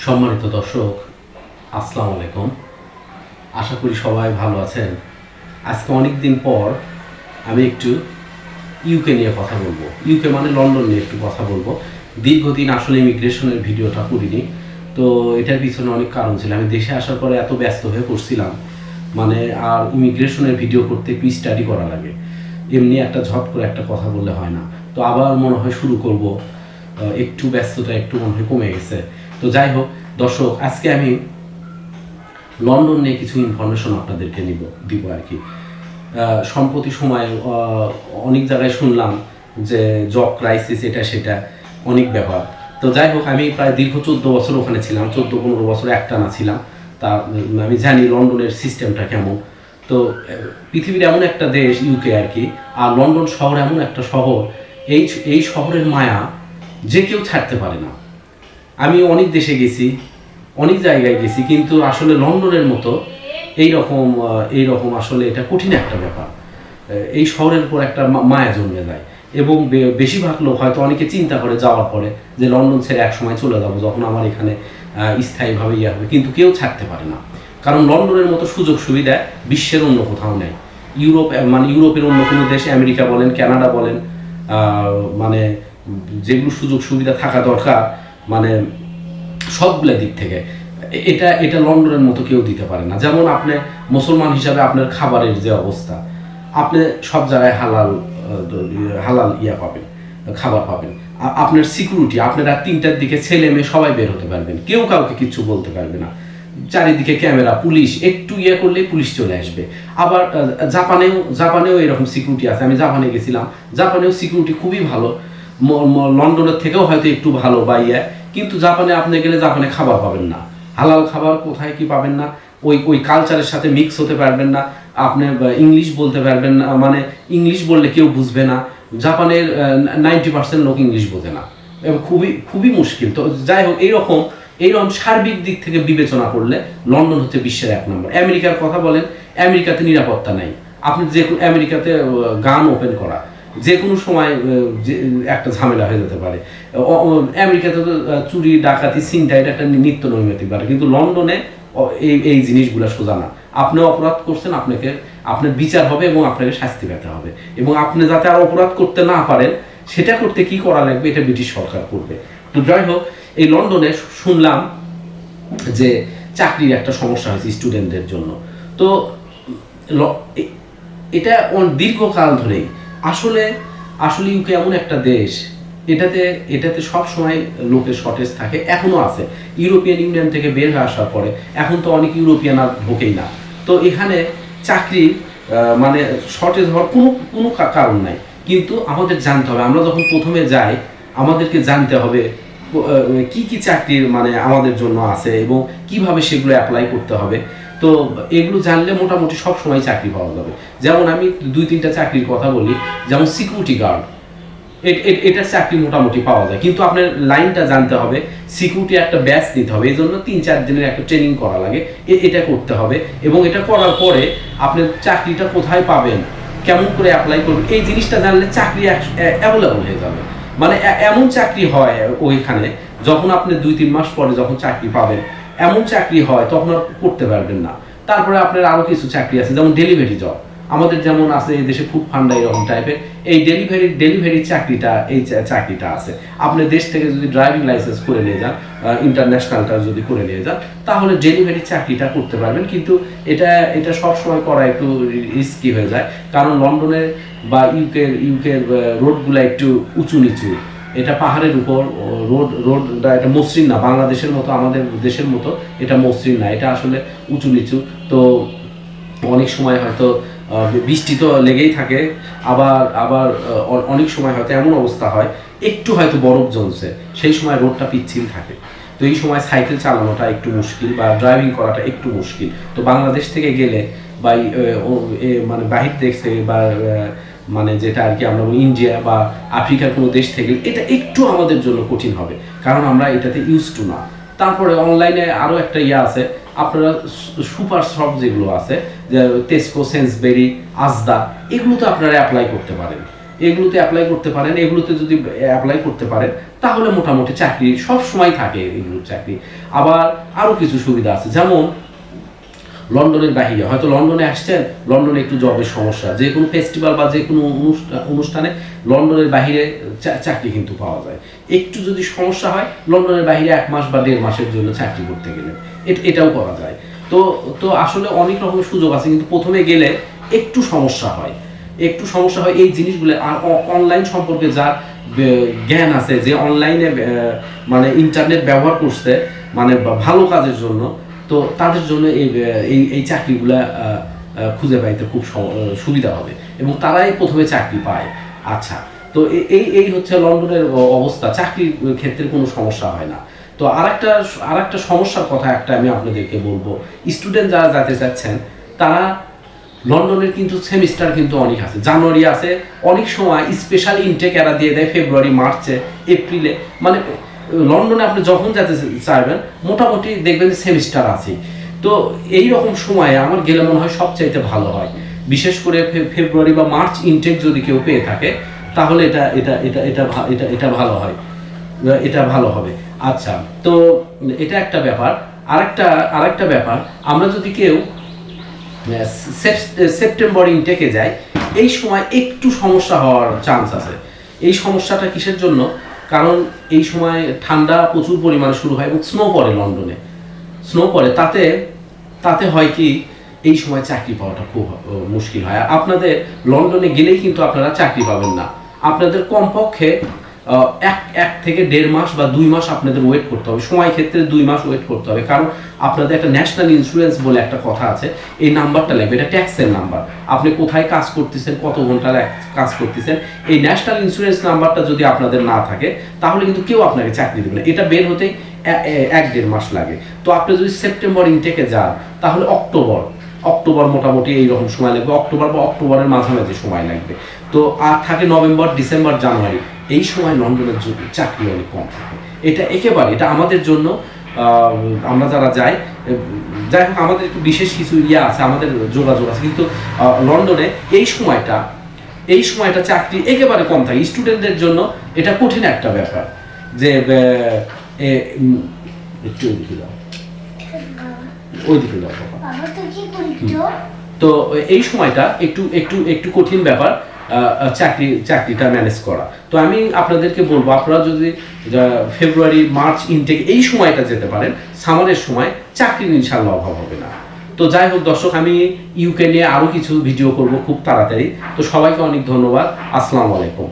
সম্মানিত দর্শক, আসসালামু আলাইকুম। আশা করি সবাই ভালো আছেন। আজকে অনেক দিন পর আমি একটু ইউকে নিয়ে কথা বলবো। ইউকে মানে লন্ডন নিয়ে একটু কথা বলবো। দীর্ঘদিন আসলে ইমিগ্রেশনের ভিডিওটা করিনি, তো এটার পিছনে অনেক কারণ ছিল। আমি দেশে আসার পরে এত ব্যস্ত হয়ে পড়ছিলাম, মানে আর ইমিগ্রেশনের ভিডিও করতে একটু স্টাডি করা লাগে, এমনি একটা ঝট করে একটা কথা বললে হয় না। তো আবার মনে হয় শুরু করব, একটু ব্যস্ততা একটু মনে হয় কমে গেছে। তো যাই হোক দর্শক, আজকে আমি লন্ডন নিয়ে কিছু ইনফরমেশন আপনাদেরকে দিব আর কি। সম্প্রতি সময়ে অনেক জায়গায় শুনলাম যে জব ক্রাইসিস, এটা সেটা অনেক ব্যাপার। তো যাই হোক, আমি প্রায় দীর্ঘ 14 বছর ওখানে ছিলাম, 14-15 বছর একটানা ছিলাম। তা আমি জানি লন্ডনের সিস্টেমটা কেমন। তো পৃথিবীর এমন একটা দেশ ইউকে আর কি, আর লন্ডন শহর এমন একটা শহর, এই এই শহরের মায়া যে কেউ ছাড়তে পারে না। আমি অনেক দেশে গেছি, অনেক জায়গায় গেছি, কিন্তু আসলে লন্ডনের মতো এইরকম আসলে এটা কঠিন একটা ব্যাপার। এই শহরের উপর একটা মায়া জন্মে যায়, এবং বেশিরভাগ লোক হয়তো অনেকে চিন্তা করে যাওয়ার পরে যে লন্ডন ছেড়ে এক সময় চলে যাবো, যখন আমার এখানে স্থায়ীভাবে ইয়ে হবে, কিন্তু কেউ ছাড়তে পারে না। কারণ লন্ডনের মতো সুযোগ সুবিধা বিশ্বের অন্য কোথাও নেই। ইউরোপের অন্য কোনো দেশে, আমেরিকা বলেন, কানাডা বলেন, মানে যেগুলো সুযোগ সুবিধা থাকা দরকার, মানে সবগুলো দিক থেকে এটা লন্ডনের মতো কেউ দিতে পারে না। যেমন আপনি মুসলমান হিসাবে আপনার খাবারের যে অবস্থা, আপনি সব জায়গায় হালাল হালাল পাবেন, খাবার পাবেন। আপনার সিকিউরিটি, আপনারা 3টার দিকে ছেলে মেয়ে সবাই বের হতে পারবেন, কেউ কাউকে কিচ্ছু বলতে পারবে না। চারিদিকে ক্যামেরা, পুলিশ, একটু করলেই পুলিশ চলে আসবে। আবার জাপানেও এরকম সিকিউরিটি আছে। আমি জাপানে গেছিলাম, জাপানেও সিকিউরিটি খুবই ভালো, লন্ডনের থেকেও হয়তো একটু ভালো বা কিন্তু জাপানে আপনি গেলে জাপানে খাবার পাবেন না, হালাল খাবার কোথায় কি পাবেন না। ওই কালচারের সাথে মিক্স হতে পারবেন না, আপনি ইংলিশ বলতে পারবেন না, মানে ইংলিশ বললে কেউ বুঝবে না। জাপানের 90% লোক ইংলিশ বোঝে না, এবং খুবই খুবই মুশকিল। তো যাই হোক, এইরকম সার্বিক দিক থেকে বিবেচনা করলে লন্ডন হচ্ছে বিশ্বের 1 নম্বর। আমেরিকার কথা বলেন, আমেরিকাতে নিরাপত্তা নাই। আপনি যে আমেরিকাতে গান ওপেন করা যে কোনো সময় একটা ঝামেলা হয়ে যেতে পারে। আমেরিকাতে তো চুরি, ডাকাতি, ছিনতাই এটা একটা নিত্য নৈমিত্তিক ব্যাপার, কিন্তু লন্ডনে এই জিনিসগুলো সোজা না। আপনি অপরাধ করছেন, আপনার বিচার হবে এবং আপনাকে শাস্তি পেতে হবে, এবং আপনি যাতে আর অপরাধ করতে না পারেন সেটা করতে কি করা লাগবে এটা ব্রিটিশ সরকার করবে। তো যাই হোক, এই লন্ডনে শুনলাম যে চাকরির একটা সমস্যা হয়েছে স্টুডেন্টদের জন্য। তো এটা দীর্ঘকাল ধরেই আসলে ইউকে এমন একটা দেশ, এটাতে সব সময় লোকের শর্টেজ থাকে, এখনো আছে। ইউরোপিয়ান ইউনিয়ন থেকে বের হয়ে আসার পরে এখন তো অনেক ইউরোপিয়ান আর ঢোকেই না। তো এখানে চাকরির মানে শর্টেজ হওয়ার কোনো কারণ নাই। কিন্তু আমাদের জানতে হবে, আমরা যখন প্রথমে যাই আমাদেরকে জানতে হবে কি কি চাকরির মানে আমাদের জন্য আছে এবং কিভাবে সেগুলো অ্যাপ্লাই করতে হবে। তো এগুলো জানলে মোটামুটি সব সময় চাকরি পাওয়া যাবে। যেমন আমি 2-3টা চাকরির কথা বলি, যেমন সিকিউরিটি গার্ড, এটার চাকরি মোটামুটি পাওয়া যায়, কিন্তু আপনার লাইনটা জানতে হবে। সিকিউরিটি একটা ব্যাচ নিতে হবে, এই জন্য 3-4 দিনের একটা ট্রেনিং করা লাগে, এটা করতে হবে। এবং এটা করার পরে আপনার চাকরিটা কোথায় পাবেন, কেমন করে অ্যাপ্লাই করবেন, এই জিনিসটা জানলে চাকরি অ্যাভেলেবল হয়ে যাবে। মানে এমন চাকরি হয় ওইখানে, যখন আপনি 2-3 মাস পরে যখন চাকরি পাবেন, এমন চাকরি হয় তখন আর করতে পারবেন না। তারপরে আপনার আরও কিছু চাকরি আছে, যেমন ডেলিভারি জব, আমাদের যেমন আছে এই দেশে ফুড ফান্ডা এরকম টাইপের, এই ডেলিভারি চাকরিটা আছে। আপনি দেশ থেকে যদি ড্রাইভিং লাইসেন্স করে নিয়ে যান, ইন্টারন্যাশনালটা যদি করে নিয়ে যান, তাহলে ডেলিভারি চাকরিটা করতে পারবেন। কিন্তু এটা সব সময় করা একটু রিস্কি হয়ে যায়, কারণ লন্ডনের বা ইউকের রোডগুলো একটু উঁচু নিচু, এটা পাহাড়ের উপর রোডটা, এটা মসৃণ না, বাংলাদেশের মতো আমাদের দেশের মতো এটা মসৃণ না, এটা আসলে উঁচু নিচু। তো অনেক সময় হয়তো বৃষ্টি তো লেগেই থাকে, আবার অনেক সময় হয়তো এমন অবস্থা হয় একটু হয়তো বরফ জমছে, সেই সময় রোডটা পিচ্ছিল থাকে। তো এই সময় সাইকেল চালানোটা একটু মুশকিল বা ড্রাইভিং করাটা একটু মুশকিল। তো বাংলাদেশ থেকে গেলে বা মানে বাহির দেশ থেকে বা মানে যেটা আর কি আমরা ইন্ডিয়া বা আফ্রিকার কোনো দেশ থেকে, এটা একটু আমাদের জন্য কঠিন হবে, কারণ আমরা এটাতে ইউজ টু না। তারপরে অনলাইনে আরও একটা আছে, আপনারা সুপার শপ যেগুলো আছে, যে টেস্কো, সেন্সবেরি, আজদা, এগুলো তো আপনারা অ্যাপ্লাই করতে পারেন। এগুলোতে অ্যাপ্লাই করতে পারেন। এগুলোতে যদি অ্যাপ্লাই করতে পারেন তাহলে মোটামুটি চাকরি সব সময় থাকে, এগুলোর চাকরি। আবার আরও কিছু সুবিধা আছে, যেমন লন্ডনের বাহিরে হয়তো লন্ডনে আসছেন, লন্ডনে একটু জবের সমস্যা, যে কোনো ফেস্টিভ্যাল বা যে কোনো অনুষ্ঠানে লন্ডনের বাহিরে চাকরি কিন্তু পাওয়া যায়। একটু যদি সমস্যা হয় লন্ডনের বাহিরে 1 মাস বা 1.5 মাসের জন্য চাকরি করতে গেলে এটাও করা যায়। তো তো আসলে অনেক রকমের সুযোগ আছে, কিন্তু প্রথমে গেলে একটু সমস্যা হয়, এই জিনিসগুলো। আর অনলাইন সম্পর্কে যার জ্ঞান আছে, যে অনলাইনে মানে ইন্টারনেট ব্যবহার করছে মানে ভালো কাজের জন্য, তো তাদের জন্য এই চাকরিগুলা খুঁজে পাইতে খুব সুবিধা হবে এবং তারাই প্রথমে চাকরি পায়। আচ্ছা, তো এই হচ্ছে লন্ডনের অবস্থা, চাকরির ক্ষেত্রে কোনো সমস্যা হয় না। তো আরেকটা সমস্যার কথা একটা আমি আপনাদেরকে বলবো, স্টুডেন্ট যারা যেতে চাচ্ছেন তারা লন্ডনের কিন্তু সেমিস্টার কিন্তু অনেক আছে, জানুয়ারি আছে, অনেক সময় স্পেশাল ইনটেক এরা দিয়ে দেয় ফেব্রুয়ারি, মার্চে, এপ্রিলে। মানে লন্ডনে আপনি যখন যেতে চাইবেন মোটামুটি দেখবেন যে সেমিস্টার আছে। তো এই রকম সময়ে আমার গেলে মনে হয় সবচাইতে ভালো হয়, বিশেষ করে ফেব্রুয়ারি বা মার্চ ইনটেক যদি কেউ পেয়ে থাকে তাহলে এটা ভালো হয়, এটা ভালো হবে। আচ্ছা, তো এটা একটা ব্যাপার। আরেকটা ব্যাপার, আমরা যদি কেউ সেপ্টেম্বর ইনটেকে যায়, এই সময় একটু সমস্যা হওয়ার চান্স আছে। এই সমস্যাটা কিসের জন্য? কারণ এই সময় ঠান্ডা প্রচুর পরিমাণে শুরু হয় এবং স্নো পড়ে, লন্ডনে স্নো পড়ে। তাতে হয় কি, এই সময় চাকরি পাওয়াটা খুব মুশকিল হয়। আপনাদের লন্ডনে গেলেই কিন্তু আপনারা চাকরি পাবেন না, আপনাদের কমপক্ষে 1 থেকে 1.5 মাস বা 2 মাস আপনাদের ওয়েট করতে হবে, সময় ক্ষেত্রে 2 মাস ওয়েট করতে হবে। কারণ আপনাদের একটা ন্যাশনাল ইন্স্যুরেন্স বলে একটা কথা আছে, এই নাম্বারটা লাগবে, এটা ট্যাক্সের নাম্বার। আপনি কোথায় কাজ করতেছেন, কত ঘন্টা কাজ করতেছেন, এই ন্যাশনাল ইন্স্যুরেন্স নাম্বারটা যদি আপনাদের না থাকে তাহলে কিন্তু কেউ আপনাকে চাকরি দেবে না। এটা বের হতে 1-1.5 মাস লাগে। তো আপনি যদি সেপ্টেম্বর ইনটেকে যান তাহলে অক্টোবর মোটামুটি এইরকম সময় লাগবে, অক্টোবর বা অক্টোবরের মাঝামাঝি সময় লাগবে। তো আর থাকে নভেম্বর, ডিসেম্বর, জানুয়ারি, এই সময় লন্ডনের চাকরি অনেক কম থাকে। এটা আমাদের জন্য, আমরা যারা যাই হোক, আমাদের একটু বিশেষ কিছু আছে, আমাদের যোগাযোগ আছে, কিন্তু লন্ডনে এই সময়টা চাকরি একেবারে কম থাকে। স্টুডেন্টদের জন্য এটা কঠিন একটা ব্যাপার, যে একটু ওইদিকে যাও। তো এই সময়টা একটু কঠিন ব্যাপার, চাকরিটা ম্যানেজ করা। তো আমি আপনাদেরকে বলবো, আপনারা যদি ফেব্রুয়ারি, মার্চ ইনটেক এই সময়টা যেতে পারেন, সামারের সময় চাকরির ইনশাআল্লাহ অভাব হবে না। তো যাই হোক দর্শক, আমি ইউকে নিয়ে আরও কিছু ভিডিও করব খুব তাড়াতাড়ি। তো সবাইকে অনেক ধন্যবাদ। আসসালামু আলাইকুম।